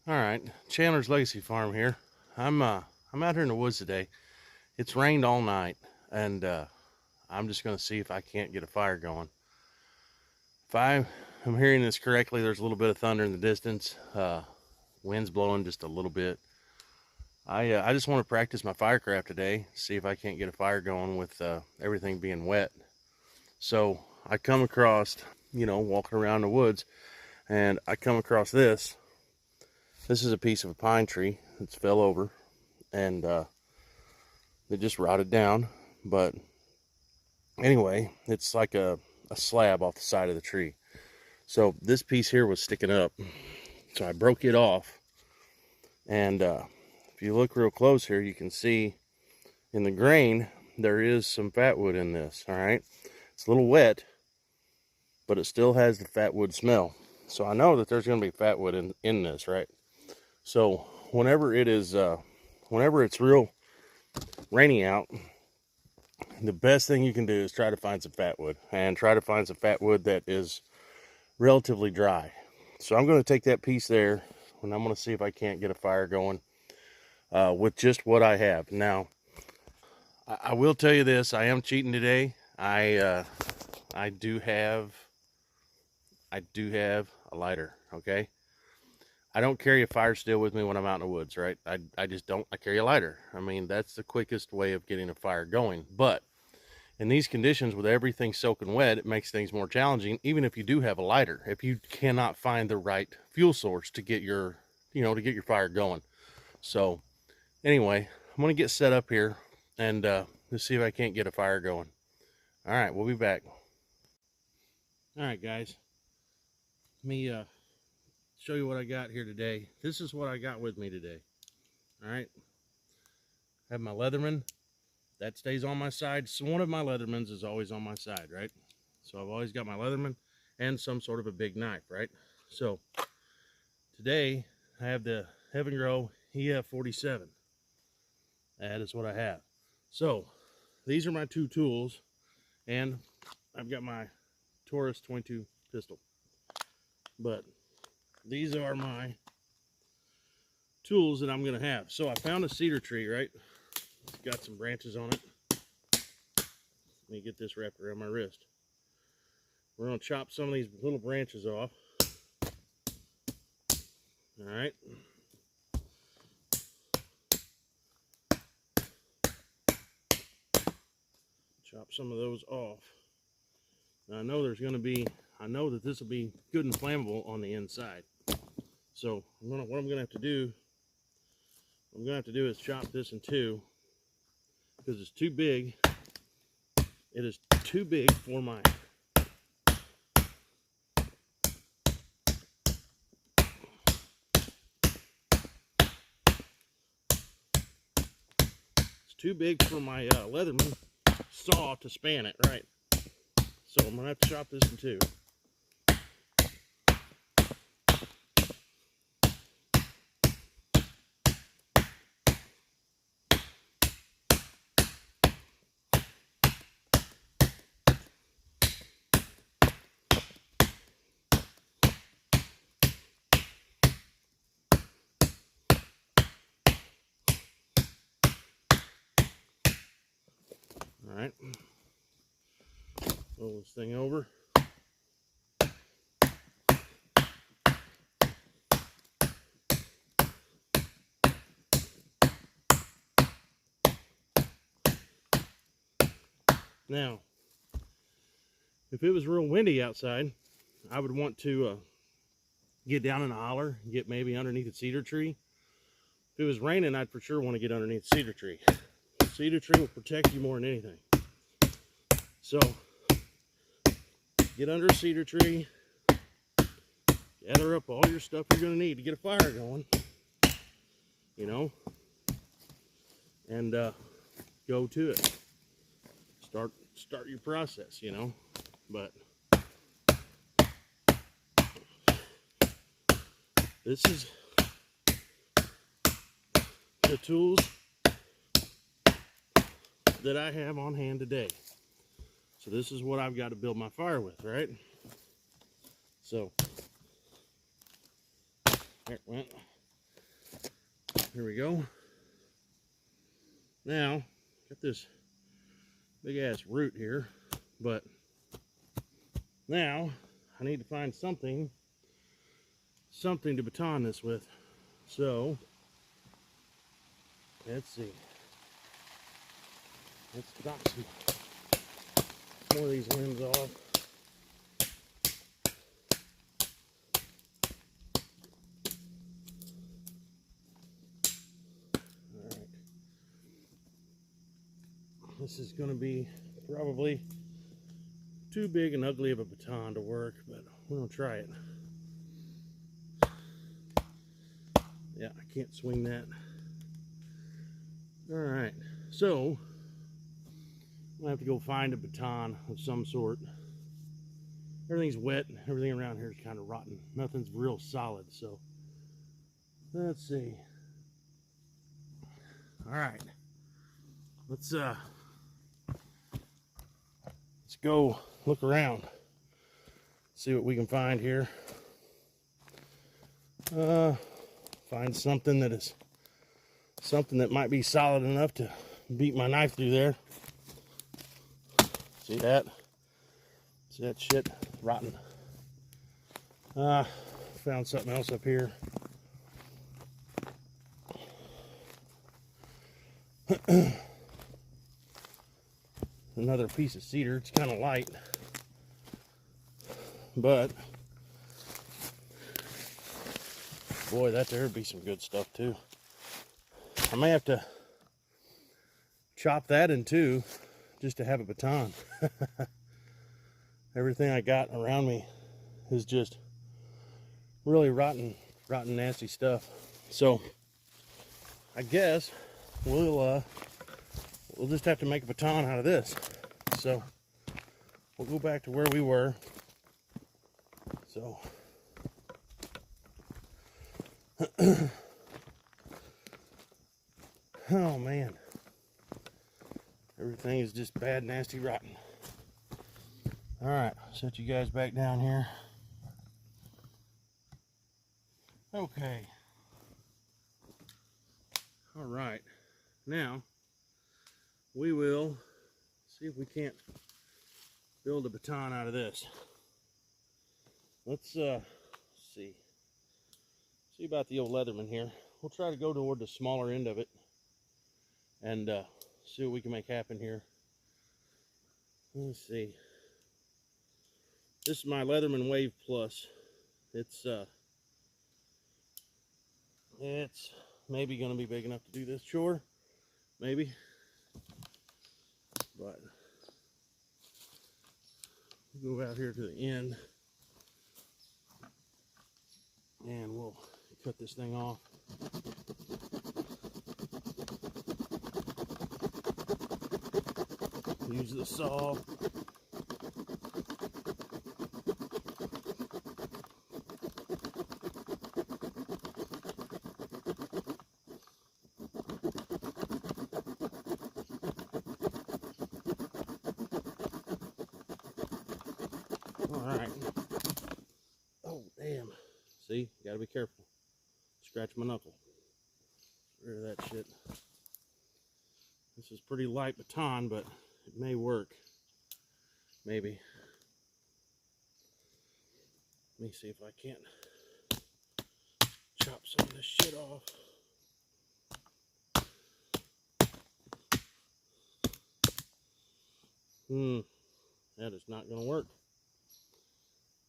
All right, Chandler's Legacy Farm here. I'm out here in the woods today. It's rained all night, and I'm just going to see if I can't get a fire going. If I'm hearing this correctly, there's a little bit of thunder in the distance. Wind's blowing just a little bit. I just want to practice my Firecraft today, see if I can't get a fire going with everything being wet. So I come across, walking around the woods, and I come across this. This is a piece of a pine tree that's fell over, and it just rotted down. But anyway, it's like a slab off the side of the tree. So this piece here was sticking up, so I broke it off. And if you look real close here, you can see in the grain there is some fat wood in this. All right, it's a little wet, but it still has the fat wood smell. So I know that there's going to be fat wood in this, right? So whenever it's real rainy out, the best thing you can do is try to find some fat wood, and try to find some fat wood that is relatively dry. So I'm going to take that piece there, and I'm going to see if I can't get a fire going with just what I have. Now, I will tell you this: I am cheating today. I do have a lighter. Okay. I don't carry a fire still with me when I'm out in the woods, right? I just don't. I carry a lighter. I mean, that's the quickest way of getting a fire going. But in these conditions, with everything soaking wet, it makes things more challenging, even if you do have a lighter, if you cannot find the right fuel source to get your, to get your fire going. So anyway, I'm going to get set up here and let's see if I can't get a fire going. All right, we'll be back. All right, guys. Let me show you what I got here today. This is what I got with me today. All right, I have my Leatherman that stays on my side. So one of my Leathermans is always on my side, right? So I've always got my Leatherman and some sort of a big knife, right? So today I have the Eafengrow EF147. That is what I have. So these are my two tools, and I've got my Taurus 22 pistol. But these are my tools that I'm going to have. So I found a cedar tree, right? It's got some branches on it. Let me get this wrapped around my wrist. We're going to chop some of these little branches off. All right. Chop some of those off. Now I know that this will be good and flammable on the inside. So what I'm going to have to do is chop this in two, because it's too big. It is too big for my Leatherman saw to span it, right? So I'm going to have to chop this in two. All right, roll this thing over. Now, if it was real windy outside, I would want to get down in a holler, get maybe underneath a cedar tree. If it was raining, I'd for sure want to get underneath a cedar tree. Cedar tree will protect you more than anything. So get under a cedar tree, gather up all your stuff you're going to need to get a fire going, and go to it. Start your process, But this is the tools that I have on hand today. So this is what I've got to build my fire with, right? So there it went. Here we go. Now, got this big ass root here, but now I need to find something to baton this with. So let's see. Let's knock some more of these limbs off. Alright. This is going to be probably too big and ugly of a baton to work, but we're going to try it. Yeah, I can't swing that. Alright, so I'm gonna have to go find a baton of some sort. Everything's wet, everything around here is kind of rotten. Nothing's real solid, so let's see. Alright, let's go look around, see what we can find here. Find something that might be solid enough to beat my knife through there. See that? See that shit? Rotten. Found something else up here. Another piece of cedar. It's kind of light, but boy, that there would be some good stuff too. I may have to chop that in two just to have a baton. Everything I got around me is just really rotten, nasty stuff. So I guess we'll just have to make a baton out of this. So we'll go back to where we were. So oh man, everything is just bad, nasty, rotten. All right, set you guys back down here. Okay. All right, now we will see if we can't build a baton out of this. Let's see about the old Leatherman here. We'll try to go toward the smaller end of it and see what we can make happen here. Let's see. This is my Leatherman Wave Plus. It's maybe going to be big enough to do this chore, maybe, but we'll go out here to the end and we'll cut this thing off. Use the saw. Alright. Oh, damn. See, gotta be careful. Scratch my knuckle. Get rid of that shit. This is pretty light baton, but it may work. Maybe. Let me see if I can't chop some of this shit off. That is not going to work.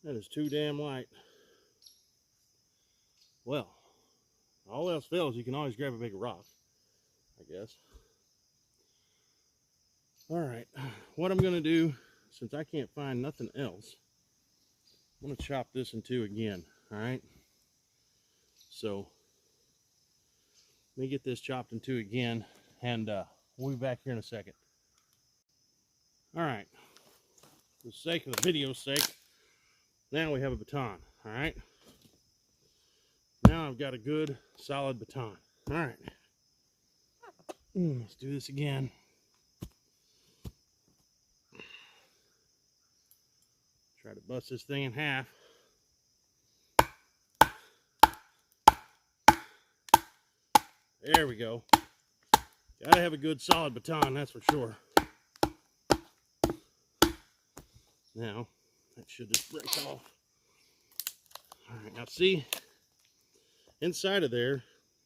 That is too damn light. Well, all else fails, you can always grab a big rock, I guess. Alright, what I'm going to do, since I can't find nothing else, I'm going to chop this in two again, alright? So, let me get this chopped in two again, and we'll be back here in a second. Alright, for the sake of the video's sake, now we have a baton, alright? Now I've got a good, solid baton. Alright, let's do this again. Try to bust this thing in half. There we go. Gotta have a good solid baton, that's for sure. Now, that should just break off. All right, now see, inside of there,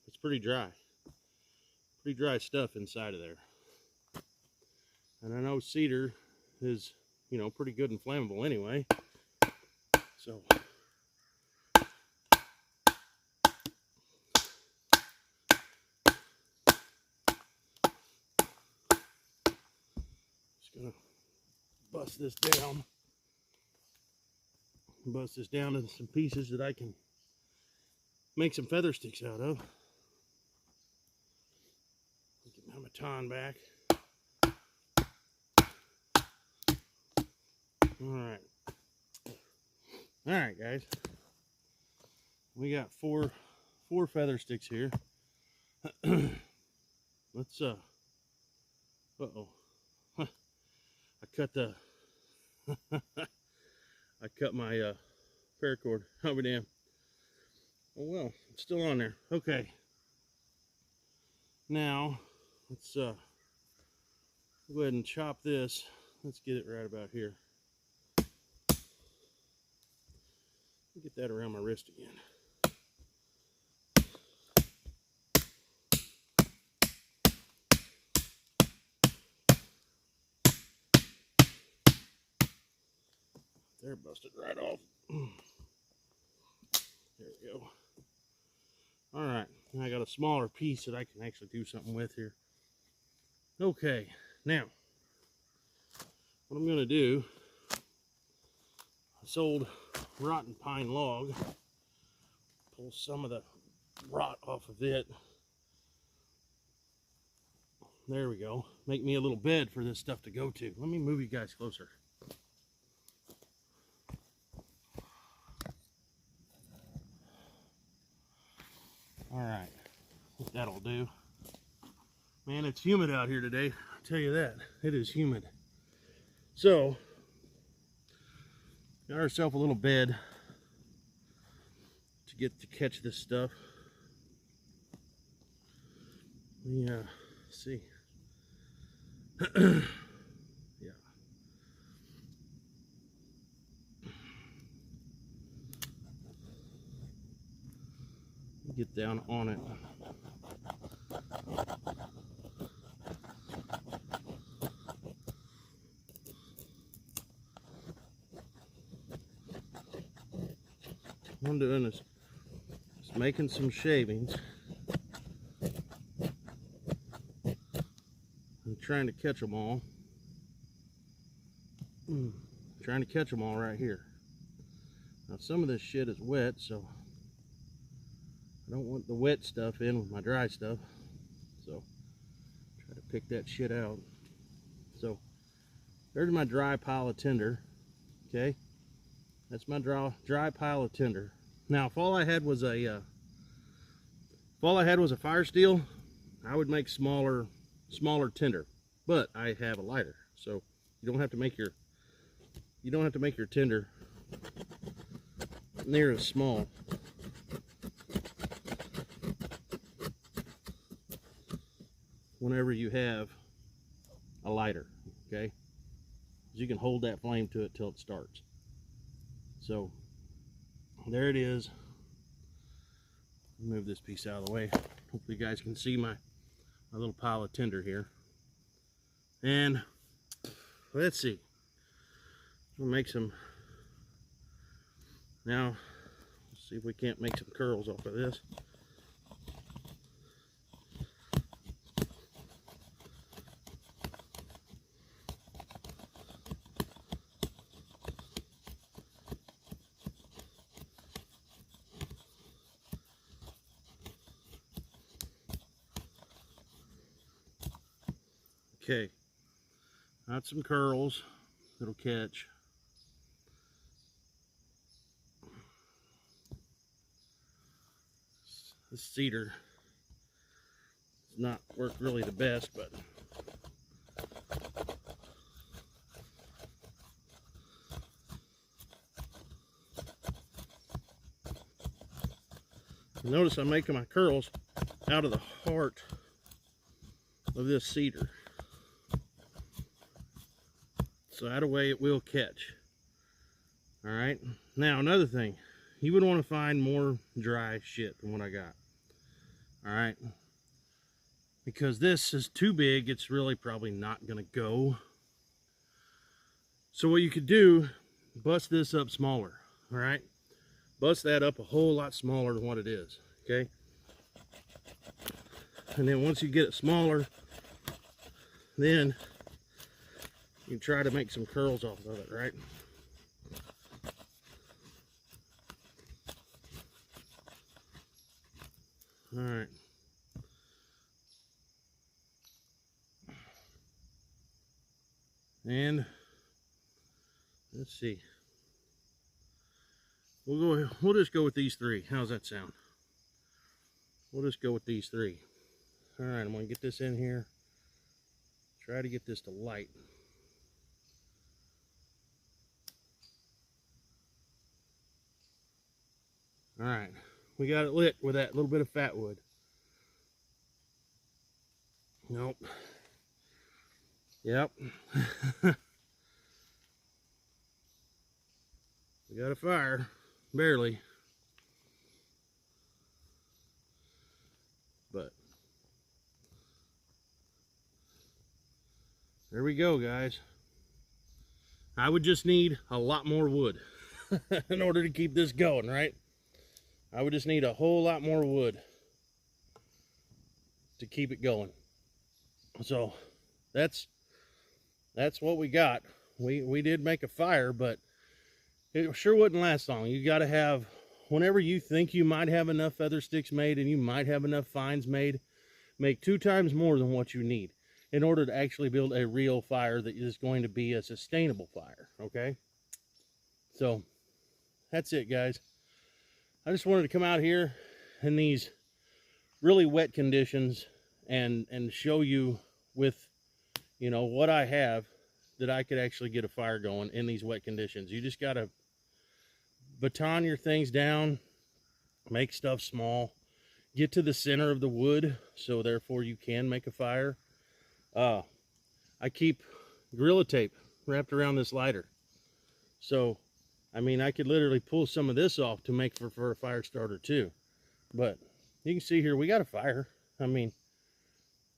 it's pretty dry. Pretty dry stuff inside of there. And I know cedar is, you know, pretty good and flammable anyway. So, just gonna bust this down. Bust this down into some pieces that I can make some feather sticks out of. Get my baton back. All right, guys. We got four feather sticks here. Let's uh-oh. I cut the I cut my paracord. I'll be damned. Oh well, it's still on there. Okay. Now, let's go ahead and chop this. Let's get it right about here. Get that around my wrist again. There, busted right off. There we go. All right, now I got a smaller piece that I can actually do something with here. Okay, now what I'm gonna do, this old rotten pine log, pull some of the rot off of it. There we go. Make me a little bed for this stuff to go to. Let me move you guys closer. All right, I think that'll do. Man, it's humid out here today. I'll tell you that. It is humid. So, got ourselves a little bed to get to catch this stuff. Yeah, see. Yeah. Get down on it. What I'm doing is just making some shavings. I'm trying to catch them all. Trying to catch them all right here. Now some of this shit is wet, so I don't want the wet stuff in with my dry stuff. So try to pick that shit out. So there's my dry pile of tinder. Okay, that's my dry pile of tinder. Now if all I had was a fire steel, I would make smaller tinder. But I have a lighter, so you don't have to make your tinder near as small. Whenever you have a lighter, okay, you can hold that flame to it till it starts. So there it is. Move this piece out of the way. Hopefully you guys can see my little pile of tinder here. And let's see, we'll make some now. Let's see if we can't make some curls off of this. Okay, got some curls that'll catch. This cedar does not work really the best, but Notice I'm making my curls out of the heart of this cedar, so that way it will catch. All right, now another thing, you would want to find more dry shit than what I got. All right, because this is too big, it's really probably not gonna go. So what you could do, bust this up smaller. All right, bust that up a whole lot smaller than what it is. Okay, and then once you get it smaller, then you try to make some curls off of it, right? All right. And let's see. We'll just go with these three. How's that sound? We'll just go with these three. All right, I'm gonna get this in here. Try to get this to light. All right, we got it lit with that little bit of fat wood. Nope. Yep. We got a fire, barely. But there we go, guys. I would just need a lot more wood in order to keep this going, right? I would just need a whole lot more wood to keep it going. So that's what we got. We did make a fire, but it sure wouldn't last long. You got to have, whenever you think you might have enough feather sticks made and you might have enough fines made, make 2 times more than what you need in order to actually build a real fire that is going to be a sustainable fire, okay? So that's it, guys. I just wanted to come out here in these really wet conditions and show you with, you know, what I have, that I could actually get a fire going in these wet conditions. You just got to baton your things down, make stuff small, get to the center of the wood, so therefore you can make a fire. I keep Gorilla Tape wrapped around this lighter. So, I mean, I could literally pull some of this off to make for a fire starter too. But you can see here, we got a fire. I mean,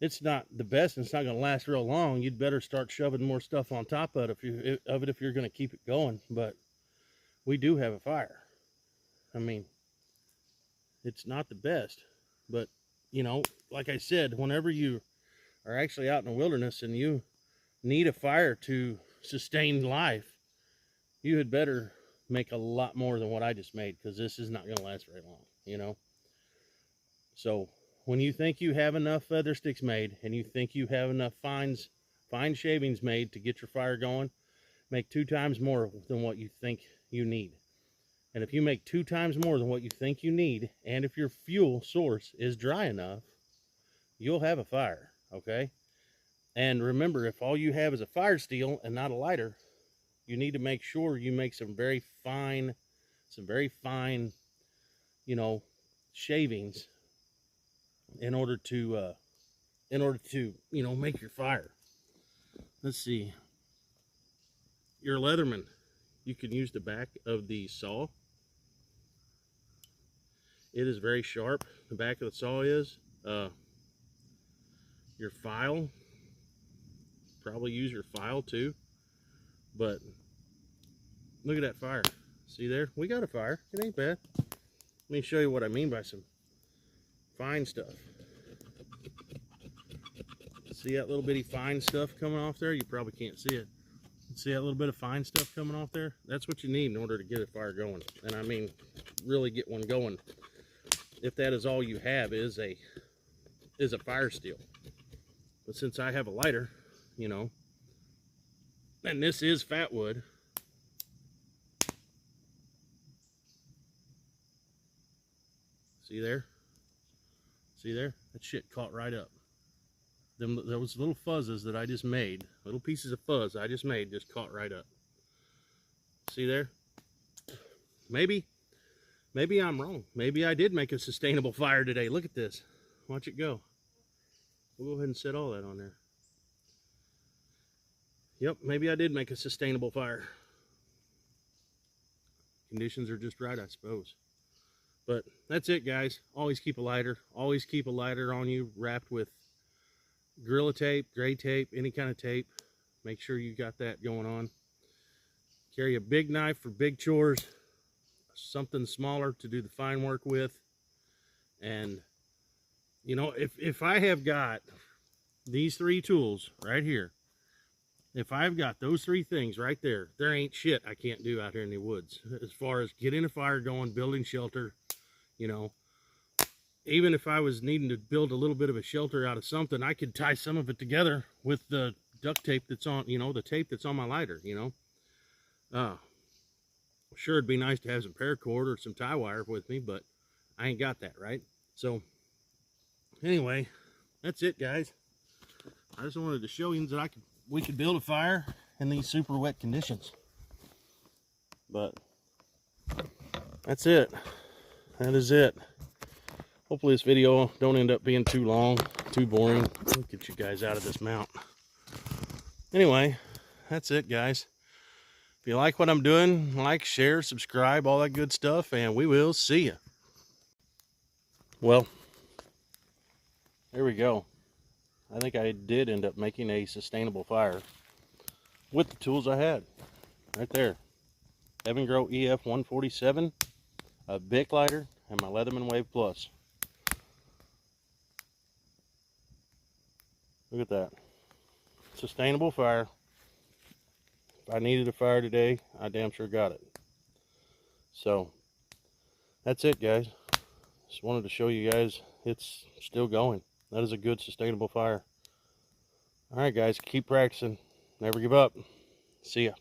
it's not the best, and it's not going to last real long. You'd better start shoving more stuff on top of it if you're going to keep it going. But we do have a fire. I mean, it's not the best, but you know, like I said, whenever you are actually out in the wilderness and you need a fire to sustain life, you had better make a lot more than what I just made, because this is not going to last very long, you know. So when you think you have enough feather sticks made and you think you have enough fine shavings made to get your fire going, make 2 times more than what you think you need. And if you make 2 times more than what you think you need, and if your fuel source is dry enough, you'll have a fire, okay? And remember, if all you have is a fire steel and not a lighter, you need to make sure you make some very fine, you know, shavings in order to, you know, make your fire. Let's see. Your Leatherman, you can use the back of the saw. It is very sharp. The back of the saw is. Your file, probably use your file too. But look at that fire. See there? We got a fire. It ain't bad. Let me show you what I mean by some fine stuff. See that little bitty fine stuff coming off there? You probably can't see it. See that little bit of fine stuff coming off there? That's what you need in order to get a fire going. And I mean, really get one going. If that is all you have is a fire steel. But since I have a lighter, you know, and this is fat wood, see there? See there? That shit caught right up. Those little fuzzes that I just made, little pieces of fuzz I just made, just caught right up. See there? Maybe maybe I'm wrong. Maybe I did make a sustainable fire today. Look at this. Watch it go. We'll go ahead and set all that on there. Yep, maybe I did make a sustainable fire. Conditions are just right, I suppose. But that's it, guys. Always keep a lighter. Always keep a lighter on you, wrapped with Gorilla Tape, gray tape, any kind of tape. Make sure you got that going on. Carry a big knife for big chores, something smaller to do the fine work with. And, you know, if I have got these 3 tools right here, if I've got those 3 things right there, there ain't shit I can't do out here in the woods. As far as getting a fire going, building shelter, you know, even if I was needing to build a little bit of a shelter out of something, I could tie some of it together with the duct tape that's on, you know, the tape that's on my lighter, you know. Sure, it'd be nice to have some paracord or some tie wire with me, but I ain't got that, right? So, anyway, that's it, guys. I just wanted to show you that we could build a fire in these super wet conditions. But that's it. That is it. Hopefully this video don't end up being too long, too boring. I'll get you guys out of this mount. Anyway, that's it, guys. If you like what I'm doing, like, share, subscribe, all that good stuff, and we will see you. Well, there we go. I think I did end up making a sustainable fire with the tools I had. Right there. Eafengrow EF147, a Bic lighter, and my Leatherman Wave Plus. Look at that. Sustainable fire. If I needed a fire today, I damn sure got it. So, that's it, guys. Just wanted to show you guys it's still going. That is a good sustainable fire. Alright, guys, keep practicing. Never give up. See ya.